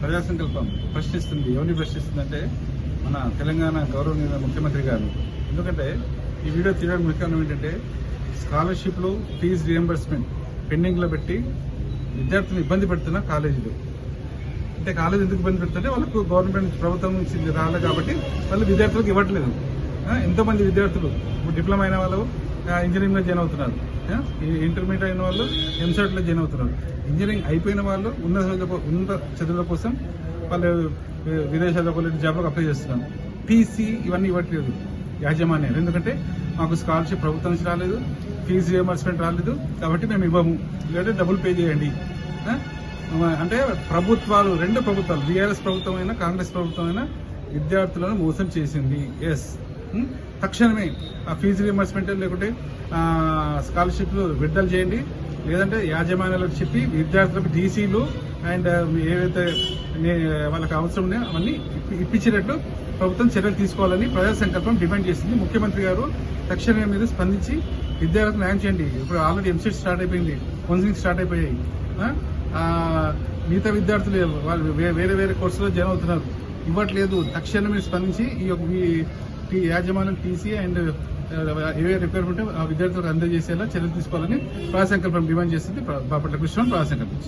ప్రజా సంకల్పం ప్రశ్నిస్తుంది. ఎవరిని ప్రశ్నిస్తుందంటే మన తెలంగాణ గౌరవనీయ ముఖ్యమంత్రి గారు. ఎందుకంటే ఈ వీడియో తీయడానికి ముఖ్య కారణం ఏంటంటే స్కాలర్షిప్లు ఫీజు రియంబర్స్మెంట్ పెండింగ్లో పెట్టి విద్యార్థులను ఇబ్బంది పెడుతున్న కాలేజీలు. అంటే కాలేజీ ఎందుకు ఇబ్బంది పెడుతుంటే వాళ్ళకు గవర్నమెంట్ ప్రభుత్వం నుంచి రాలేదు కాబట్టి వాళ్ళు విద్యార్థులకు ఇవ్వట్లేదు. ఎంతోమంది విద్యార్థులు డిప్లొమా అయిన వాళ్ళు ఇంజనీరింగ్లో జాయిన్ అవుతున్నారు, ఇంటర్మీడియట్ అయిన వాళ్ళు ఎంసెట్లో జాయిన్ అవుతున్నారు. ఇంజనీరింగ్ అయిపోయిన వాళ్ళు ఉన్నత చదువుల కోసం వాళ్ళు విదేశాలకు వెళ్ళి జాబ్లకు అప్లై చేస్తున్నారు. టీసీ ఇవన్నీ ఇవ్వట్లేదు యాజమాన్యాలు. ఎందుకంటే మాకు స్కాలర్షిప్ ప్రభుత్వం నుంచి రాలేదు, ఫీజు రియంబర్స్మెంట్ రాలేదు, కాబట్టి మేము ఇవ్వము, లేదంటే డబ్బులు పే చేయండి. అంటే ప్రభుత్వాలు, రెండు ప్రభుత్వాలు, బీఆర్ఎస్ ప్రభుత్వం అయినా కాంగ్రెస్ ప్రభుత్వం అయినా విద్యార్థులను మోసం చేసింది. ఎస్, తక్షణమే ఆ ఫీజు రియంబర్స్మెంట్ లేకుంటే స్కాలర్షిప్లు విడుదల చేయండి, లేదంటే యాజమాన్యాలకు చెప్పి విద్యార్థులకు టీసీలు అండ్ ఏవైతే వాళ్ళకి అవసరం ఉన్నాయో అవన్నీ ఇప్పించేటట్లు ప్రభుత్వం చర్యలు తీసుకోవాలని ప్రజా సంకల్పం డిమాండ్ చేసింది. ముఖ్యమంత్రి గారు తక్షణమే మీరు స్పందించి విద్యార్థులకు న్యాయం చేయండి. ఇప్పుడు ఆల్రెడీ ఎంసెట్ స్టార్ట్ అయిపోయింది, కౌన్సిలింగ్ స్టార్ట్ అయిపోయాయి. మిగతా విద్యార్థులు వాళ్ళు వేరే వేరే కోర్సులో జాయిన్ అవుతున్నారు, ఇవ్వట్లేదు. తక్షణమే స్పందించి ఈ యాజమాన్యం టీసీ అండ్ ఏవే రిక్వైర్మెంట్ ఆ విద్యార్థులకు అందజేసేలా చర్యలు తీసుకోవాలని ప్రజా సంకల్పం డిమాండ్ చేస్తుంది. బాపట్ల కృష్ణ ప్రజా సంకల్పం.